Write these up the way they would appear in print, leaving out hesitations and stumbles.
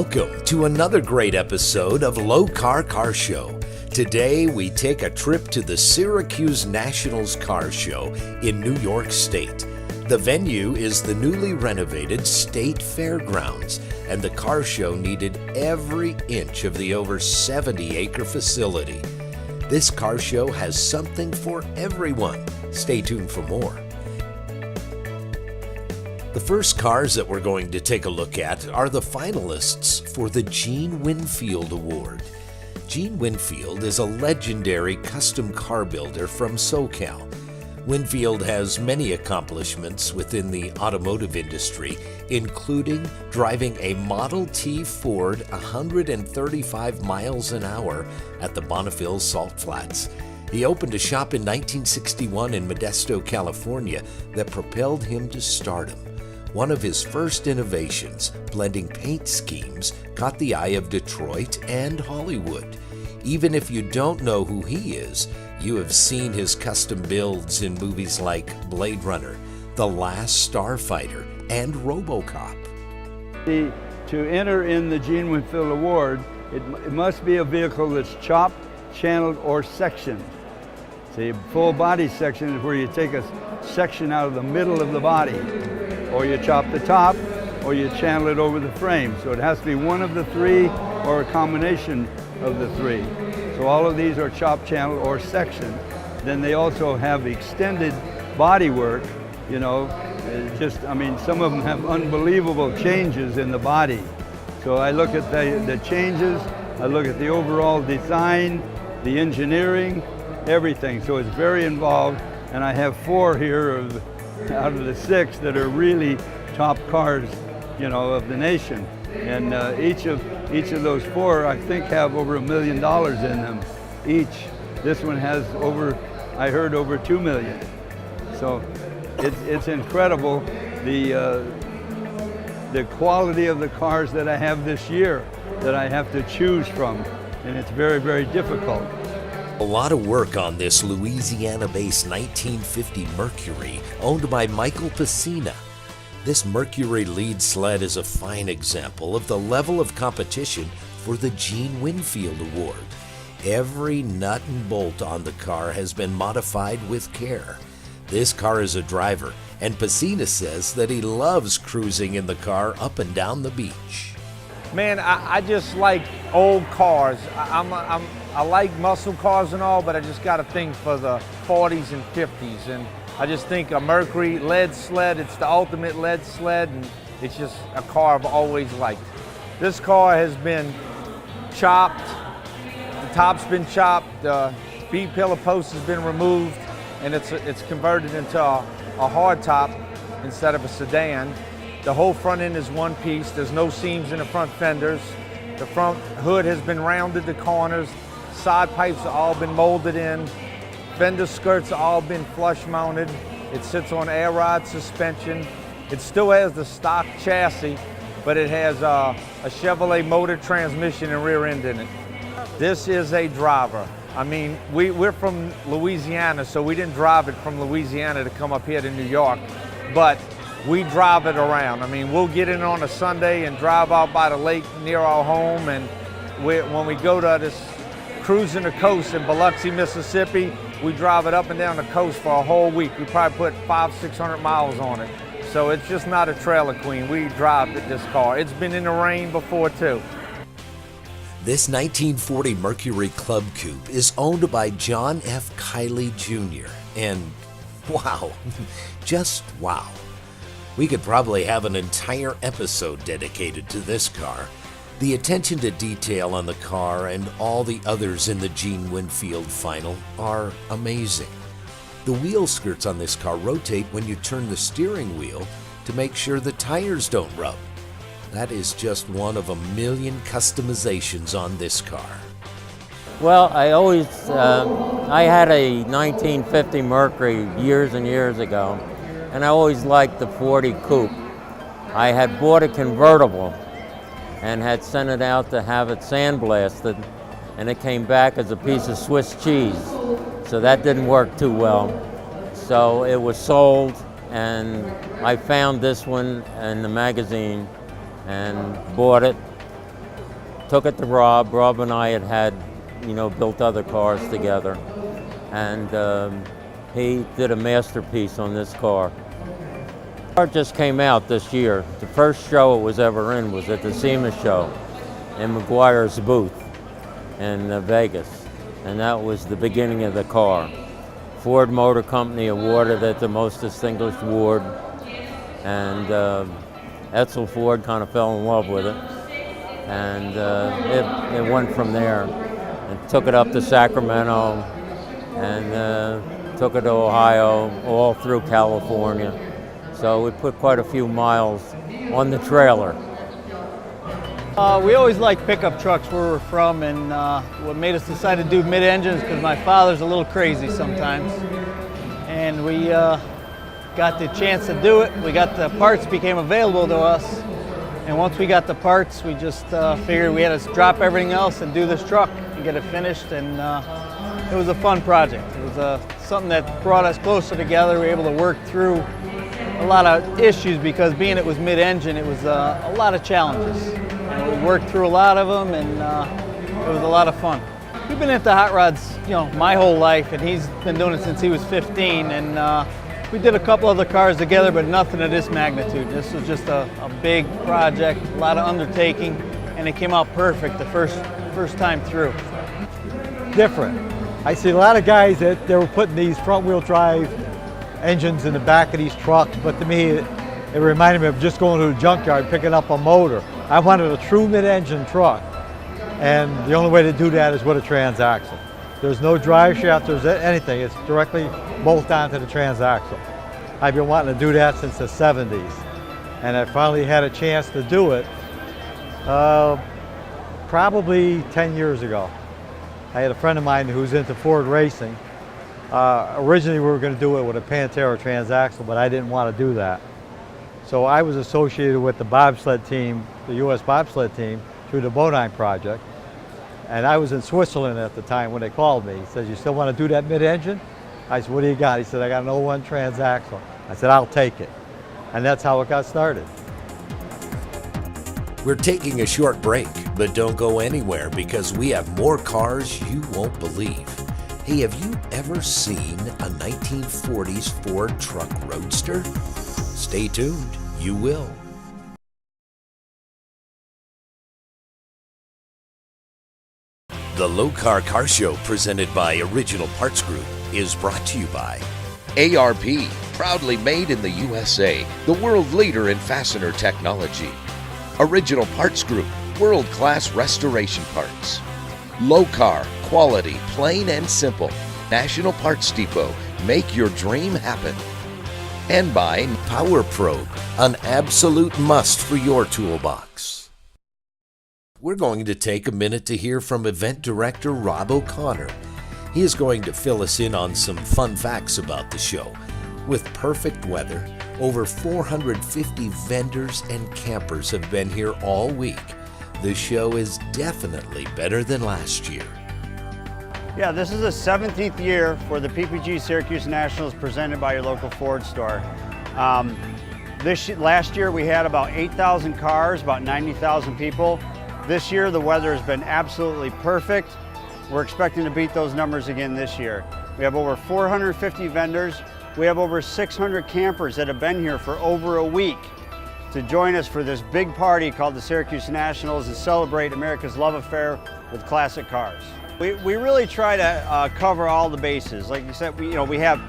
Welcome to another great episode of Lokar Car Show. Today we take a trip to the Syracuse Nationals Car Show in New York State. The venue is the newly renovated State Fairgrounds, and the car show needed every inch of the over 70-acre facility. This car show has something for everyone. Stay tuned for more. The first cars that we're going to take a look at are the finalists for the Gene Winfield Award. Gene Winfield is a legendary custom car builder from SoCal. Winfield has many accomplishments within the automotive industry, including driving a Model T Ford 135 miles an hour at the Bonneville Salt Flats. He opened a shop in 1961 in Modesto, California, that propelled him to stardom. One of his first innovations, blending paint schemes, caught the eye of Detroit and Hollywood. Even if you don't know who he is, you have seen his custom builds in movies like Blade Runner, The Last Starfighter, and RoboCop. To enter in the Gene Winfield Award, it must be a vehicle that's chopped, channeled, or sectioned. See, full body section is where you take a section out of the middle of the body, or you chop the top, or you channel it over the frame. So it has to be one of the three or a combination of the three. So all of these are chopped, channeled, or sectioned. Then they also have extended body work, you know, some of them have unbelievable changes in the body. So I look at the changes, I look at the overall design, the engineering, everything. So it's very involved, and I have four here out of the six that are really top cars, you know, of the nation. And each of those four, I think, have over $1 million in them each. This one has I heard over 2 million. So it's incredible the quality of the cars that I have this year that I have to choose from, and it's very, very difficult. A lot of work on this Louisiana-based 1950 Mercury, owned by Michael Pacina. This Mercury lead sled is a fine example of the level of competition for the Gene Winfield Award. Every nut and bolt on the car has been modified with care. This car is a driver, and Pacina says that he loves cruising in the car up and down the beach. Man, I just like old cars. I like muscle cars and all, but I just got a thing for the 40s and 50s. And I just think a Mercury lead sled, it's the ultimate lead sled, and it's just a car I've always liked. This car has been chopped, the top's been chopped, the speed pillar post has been removed, and it's converted into a hard top instead of a sedan. The whole front end is one piece. There's no seams in the front fenders. The front hood has been rounded to corners. Side pipes have all been molded in. Fender skirts have all been flush mounted. It sits on air ride suspension. It still has the stock chassis, but it has a Chevrolet motor transmission and rear end in it. This is a driver. I mean, we're from Louisiana, so we didn't drive it from Louisiana to come up here to New York, but we drive it around. I mean, we'll get in on a Sunday and drive out by the lake near our home, and when we go to this cruising the coast in Biloxi, Mississippi, we drive it up and down the coast for a whole week. We probably put 500-600 miles on it. So it's just not a trailer queen. We drive this car. It's been in the rain before too. This 1940 Mercury Club Coupe is owned by John F. Kiley Jr. And wow, just wow. We could probably have an entire episode dedicated to this car. The attention to detail on the car and all the others in the Gene Winfield final are amazing. The wheel skirts on this car rotate when you turn the steering wheel to make sure the tires don't rub. That is just one of a million customizations on this car. Well, I had a 1950 Mercury years and years ago, and I always liked the 40 Coupe. I had bought a convertible and had sent it out to have it sandblasted, and it came back as a piece of Swiss cheese. So that didn't work too well. So it was sold, and I found this one in the magazine and bought it. took it to Rob. Rob and I had, built other cars together. And he did a masterpiece on this car. The car just came out this year. The first show it was ever in was at the SEMA show in McGuire's booth in Vegas. And that was the beginning of the car. Ford Motor Company awarded it the most distinguished award. And Edsel Ford kind of fell in love with it. And it went from there and took it up to Sacramento and took it to Ohio, all through California. So we put quite a few miles on the trailer. We always liked pickup trucks where we're from, and what made us decide to do mid-engines because my father's a little crazy sometimes. And we got the chance to do it. We got the parts became available to us. And once we got the parts, we just figured we had to drop everything else and do this truck and get it finished. And it was a fun project. It was something that brought us closer together. We were able to work through a lot of issues because being it was mid-engine, it was a lot of challenges. And we worked through a lot of them, and it was a lot of fun. We've been into hot rods, my whole life, and he's been doing it since he was 15. And we did a couple other cars together, but nothing of this magnitude. This was just a big project, a lot of undertaking, and it came out perfect the first time through. Different. I see a lot of guys that they were putting these front-wheel drive engines in the back of these trucks, but to me, it reminded me of just going to the junkyard, picking up a motor. I wanted a true mid-engine truck, and the only way to do that is with a transaxle. There's no drive shaft, there's anything. It's directly bolt onto the transaxle. I've been wanting to do that since the 70s, and I finally had a chance to do it probably 10 years ago. I had a friend of mine who's into Ford racing. Originally we were going to do it with a Pantera transaxle, but I didn't want to do that. So I was associated with the bobsled team, the U.S. bobsled team, through the Bodine project. And I was in Switzerland at the time when they called me. He said, "You still want to do that mid-engine?" I said, "What do you got?" He said, "I got an 01 transaxle." I said, "I'll take it." And that's how it got started. We're taking a short break, but don't go anywhere because we have more cars you won't believe. Hey, have you ever seen a 1940s Ford truck Roadster? Stay tuned, you will. The Lokar Car Show, presented by Original Parts Group, is brought to you by ARP, proudly made in the USA, the world leader in fastener technology. Original Parts Group, world-class restoration parts. Lokar, quality, plain and simple. National Parts Depot, make your dream happen. And by Power Probe, an absolute must for your toolbox. We're going to take a minute to hear from event director Rob O'Connor. He is going to fill us in on some fun facts about the show. With perfect weather, over 450 vendors and campers have been here all week. The show is definitely better than last year. Yeah, this is the 17th year for the PPG Syracuse Nationals presented by your local Ford store. Last year we had about 8,000 cars, about 90,000 people. This year the weather has been absolutely perfect. We're expecting to beat those numbers again this year. We have over 450 vendors. We have over 600 campers that have been here for over a week to join us for this big party called the Syracuse Nationals and celebrate America's love affair with classic cars. We really try to cover all the bases. Like you said, we have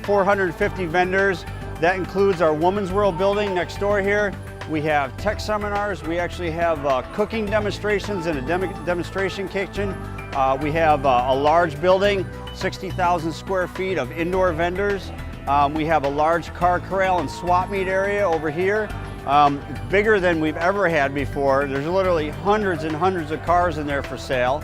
450 vendors. That includes our Women's World building next door here. We have tech seminars. We actually have cooking demonstrations in a demonstration kitchen. We have a large building, 60,000 square feet of indoor vendors. We have a large car corral and swap meet area over here. Bigger than we've ever had before. There's literally hundreds and hundreds of cars in there for sale.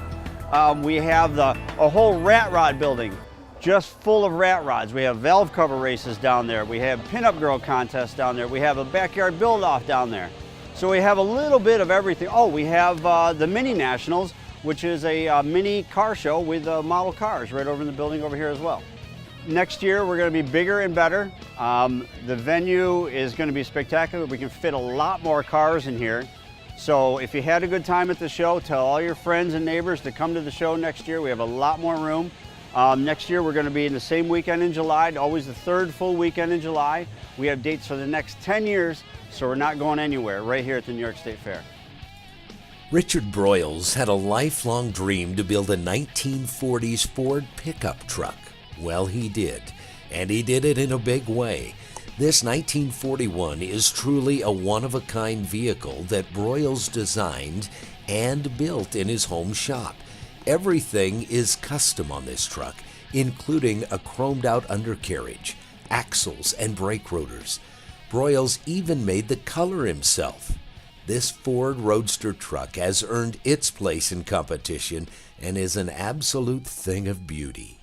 We have a whole rat rod building just full of rat rods. We have valve cover races down there. We have pinup girl contests down there. We have a backyard build-off down there. So we have a little bit of everything. Oh, we have the Mini Nationals, which is a mini car show with model cars right over in the building over here as well. Next year we're going to be bigger and better. The venue is going to be spectacular. We can fit a lot more cars in here. So if you had a good time at the show, tell all your friends and neighbors to come to the show next year. We have a lot more room. Next year we're going to be in the same weekend in July, always the third full weekend in July. We have dates for the next 10 years, so we're not going anywhere, right here at the New York State Fair. Richard Broyles had a lifelong dream to build a 1940s Ford pickup truck. Well, he did, and he did it in a big way. This 1941 is truly a one-of-a-kind vehicle that Broyles designed and built in his home shop. Everything is custom on this truck, including a chromed-out undercarriage, axles, and brake rotors. Broyles even made the color himself. This Ford Roadster truck has earned its place in competition and is an absolute thing of beauty.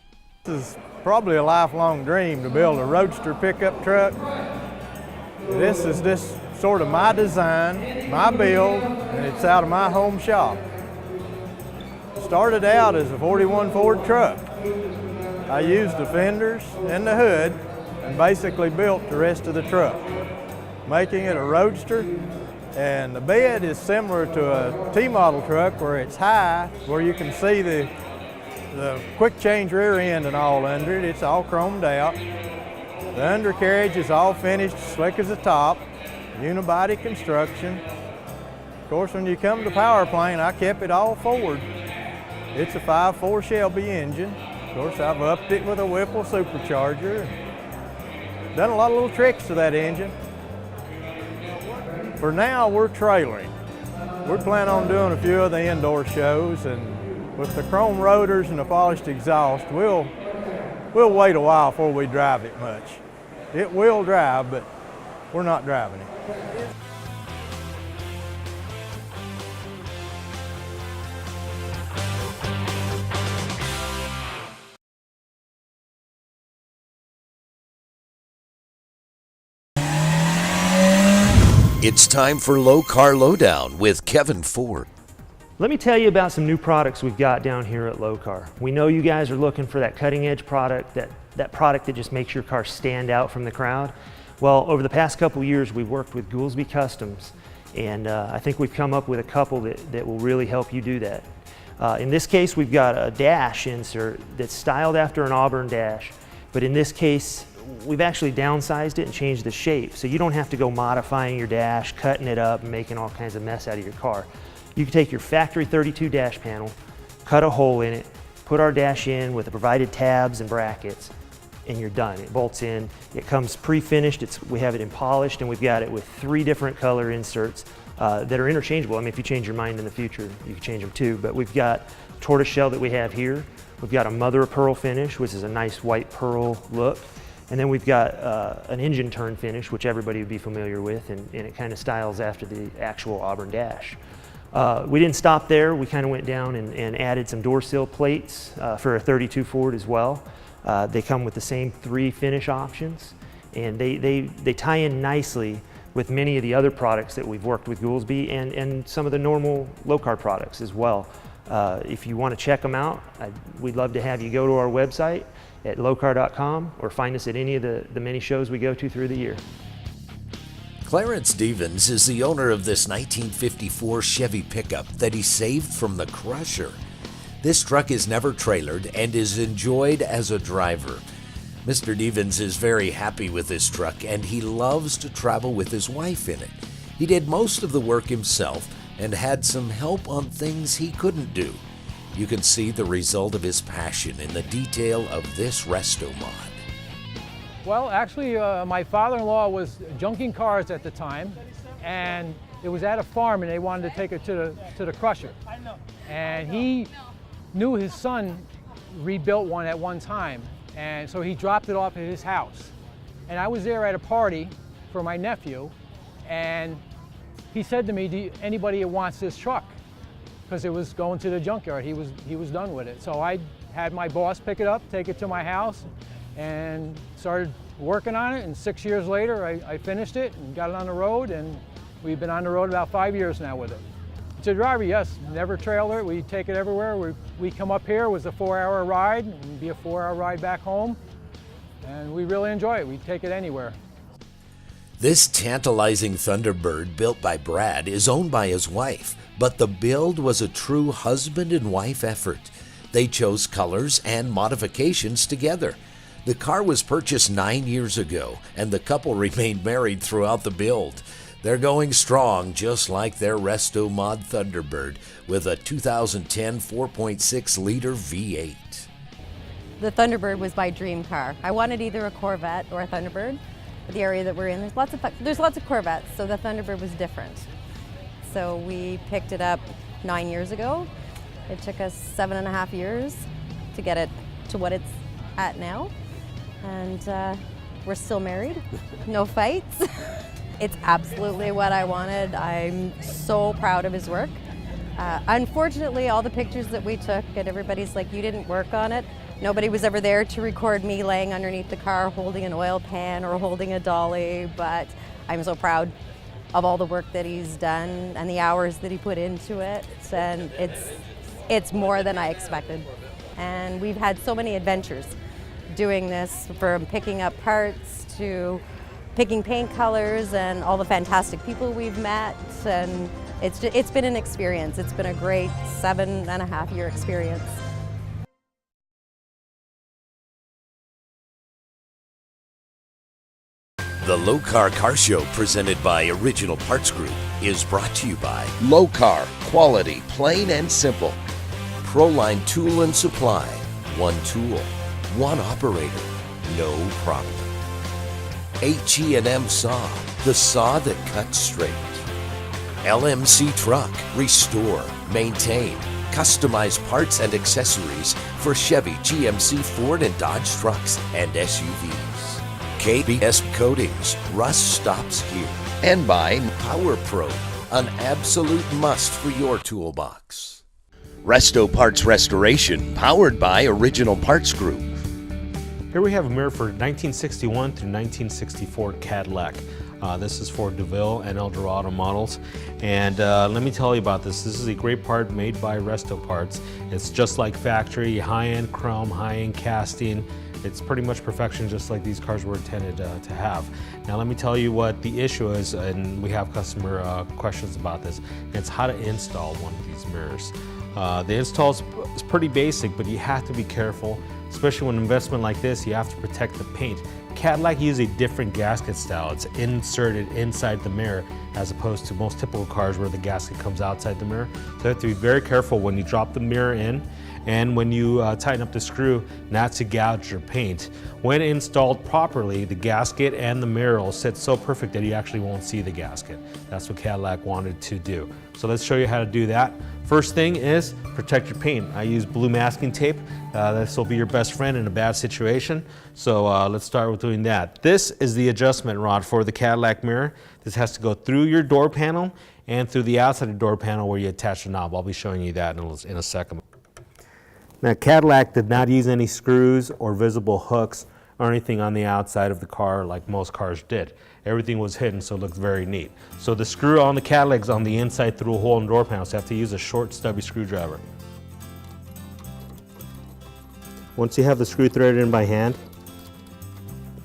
This is probably a lifelong dream to build a Roadster pickup truck. This is just sort of my design, my build, and it's out of my home shop. Started out as a 41 Ford truck. I used the fenders and the hood and basically built the rest of the truck, making it a Roadster. And the bed is similar to a T-model truck where it's high, where you can see the quick change rear end and all under it. It's all chromed out. The undercarriage is all finished, slick as a top, unibody construction. Of course, when you come to power plant, I kept it all Ford. It's a 5.4 Shelby engine. Of course, I've upped it with a Whipple supercharger. Done a lot of little tricks to that engine. For now, we're trailering. We're planning on doing a few of the indoor shows, and with the chrome rotors and the polished exhaust, we'll wait a while before we drive it much. It will drive, but we're not driving it. It's time for Lokar Lowdown with Kevin Ford. Let me tell you about some new products we've got down here at Lokar. We know you guys are looking for that cutting edge product, that product that just makes your car stand out from the crowd. Well, over the past couple years, we've worked with Goolsby Customs, and I think we've come up with a couple that will really help you do that. In this case, we've got a dash insert that's styled after an Auburn dash, but in this case, we've actually downsized it and changed the shape, so you don't have to go modifying your dash, cutting it up, and making all kinds of mess out of your car. You can take your factory 32 dash panel, cut a hole in it, put our dash in with the provided tabs and brackets, and you're done. It bolts in. It comes pre-finished. We have it in polished, and we've got it with 3 different color inserts that are interchangeable. I mean, if you change your mind in the future, you can change them too. But we've got tortoise shell that we have here. We've got a mother of pearl finish, which is a nice white pearl look. And then we've got an engine turn finish, which everybody would be familiar with, and it kind of styles after the actual Auburn dash. We didn't stop there. We kind of went down and added some door sill plates for a 32 Ford as well. They come with the same 3 finish options, and they tie in nicely with many of the other products that we've worked with Goolsby and some of the normal Lokar products as well. If you want to check them out, we'd love to have you go to our website at lokar.com or find us at any of the many shows we go to through the year. Clarence Stevens is the owner of this 1954 Chevy pickup that he saved from the crusher. This truck is never trailered and is enjoyed as a driver. Mr. Stevens is very happy with this truck and he loves to travel with his wife in it. He did most of the work himself and had some help on things he couldn't do. You can see the result of his passion in the detail of this Restomod. Well, actually, my father-in-law was junking cars at the time, and it was at a farm, and they wanted to take it to the crusher. And he knew his son rebuilt one at one time, and so he dropped it off at his house. And I was there at a party for my nephew, and he said to me, anybody that wants this truck? Because it was going to the junkyard. He was done with it. So I had my boss pick it up, take it to my house, and started working on it. And 6 years later, I finished it and got it on the road. And we've been on the road about 5 years now with it. To driver, yes, never trailer it. We take it everywhere. We come up here, it was a 4-hour ride, and be a 4-hour ride back home. And we really enjoy it. We take it anywhere. This tantalizing Thunderbird built by Brad is owned by his wife, but the build was a true husband and wife effort. They chose colors and modifications together. The car was purchased 9 years ago, and the couple remained married throughout the build. They're going strong, just like their Restomod Thunderbird, with a 2010 4.6-liter V8. The Thunderbird was my dream car. I wanted either a Corvette or a Thunderbird. The area that we're in, there's lots of Corvettes, so the Thunderbird was different. So we picked it up 9 years ago. It took us 7.5 years to get it to what it's at now. And we're still married, no fights. It's absolutely what I wanted. I'm so proud of his work. Unfortunately, all the pictures that we took, and everybody's like, you didn't work on it. Nobody was ever there to record me laying underneath the car holding an oil pan or holding a dolly, but I'm so proud of all the work that he's done and the hours that he put into it, and it's more than I expected. And we've had so many adventures doing this, from picking up parts to picking paint colors and all the fantastic people we've met, and it's been an experience. It's been a great 7.5-year experience. The Lokar Car Show, presented by Original Parts Group, is brought to you by Lokar, quality, plain and simple. Proline Tool and Supply, one tool, one operator, no problem. H&M Saw, the saw that cuts straight. LMC Truck, restore, maintain, customize parts and accessories for Chevy, GMC, Ford, and Dodge trucks and SUVs. KBS Coatings, rust stops here. And by Power Pro, an absolute must for your toolbox. Resto Parts Restoration, powered by Original Parts Group. Here we have a mirror for 1961 through 1964 Cadillac. This is for DeVille and Eldorado models. And let me tell you about this. This is a great part made by Resto Parts. It's just like factory, high-end chrome, high-end casting. It's pretty much perfection, just like these cars were intended to have. Now let me tell you what the issue is, and we have customer questions about this. It's how to install one of these mirrors. The install is pretty basic, but you have to be careful, especially when an investment like this, you have to protect the paint. Cadillac uses a different gasket style. It's inserted inside the mirror as opposed to most typical cars where the gasket comes outside the mirror. So you have to be very careful when you drop the mirror in and when you tighten up the screw not to gouge your paint. When installed properly, the gasket and the mirror will sit so perfect that you actually won't see the gasket. That's what Cadillac wanted to do. So let's show you how to do that. First thing is protect your paint. I use blue masking tape. This will be your best friend in a bad situation. So let's start with doing that. This is the adjustment rod for the Cadillac mirror. This has to go through your door panel and through the outside of the door panel where you attach the knob. I'll be showing you that in a second. Now Cadillac did not use any screws or visible hooks or anything on the outside of the car like most cars did. Everything was hidden, so it looked very neat. So the screw on the Cadillac's on the inside through a hole in the door panel, so you have to use a short, stubby screwdriver. Once you have the screw threaded in by hand,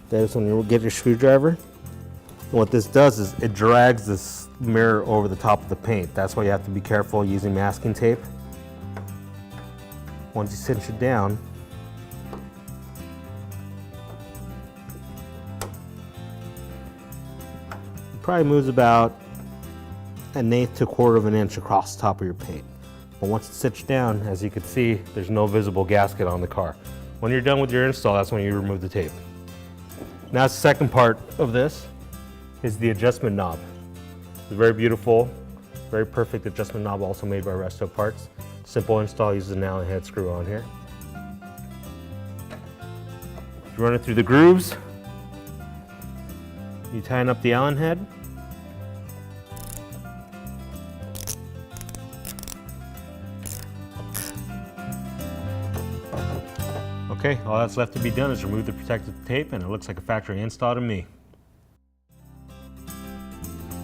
that's when you get your screwdriver. And what this does is it drags this mirror over the top of the paint. That's why you have to be careful using masking tape. Once you cinch it down, it probably moves about 1/8 to 1/4 of an inch across the top of your paint. But once it's cinched down, as you can see, there's no visible gasket on the car. When you're done with your install, that's when you remove the tape. Now the second part of this is the adjustment knob. It's very beautiful, very perfect adjustment knob, also made by Resto Parts. Simple install, uses an Allen head screw on here. You run it through the grooves. You tighten up the Allen head. Okay, all that's left to be done is remove the protective tape, and it looks like a factory install to me.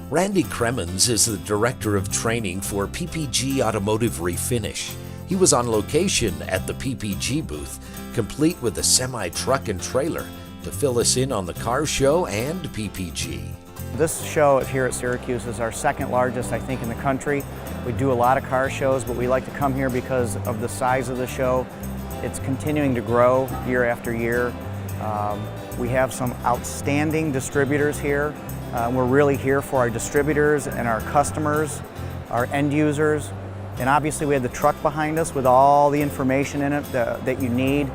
Randy Kremens is the Director of Training for PPG Automotive Refinish. He was on location at the PPG booth, complete with a semi-truck and trailer, to fill us in on the car show and PPG. This show here at Syracuse is our second largest, I think, in the country. We do a lot of car shows, but we like to come here because of the size of the show. It's continuing to grow year after year. We have some outstanding distributors here. We're really here for our distributors and our customers, our end users. And obviously we have the truck behind us with all the information in it that you need.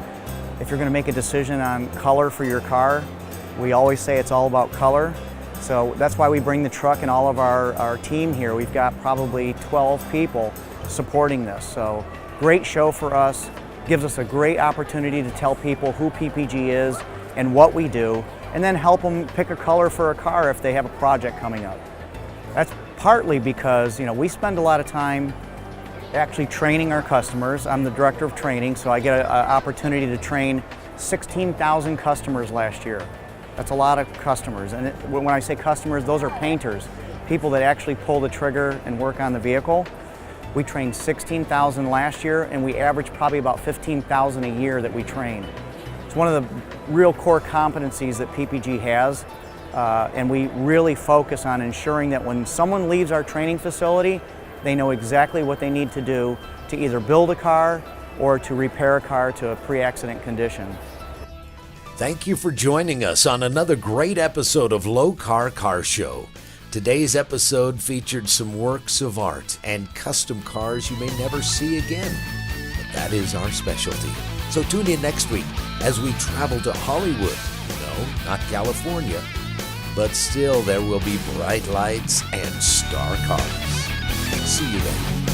If you're going to make a decision on color for your car, we always say it's all about color. So that's why we bring the truck and all of our team here. We've got probably 12 people supporting this. So great show for us. Gives us a great opportunity to tell people who PPG is and what we do, and then help them pick a color for a car if they have a project coming up. That's partly because we spend a lot of time actually training our customers. I'm the director of training, so I get an opportunity to train 16,000 customers last year. That's a lot of customers, and when I say customers, those are painters, people that actually pull the trigger and work on the vehicle. We trained 16,000 last year, and we average probably about 15,000 a year that we train. It's one of the real core competencies that PPG has, and we really focus on ensuring that when someone leaves our training facility, they know exactly what they need to do to either build a car or to repair a car to a pre-accident condition. Thank you for joining us on another great episode of Lokar Car Show. Today's episode featured some works of art and custom cars you may never see again. But that is our specialty. So tune in next week as we travel to Hollywood. No, not California. But still there will be bright lights and star cars. See you then.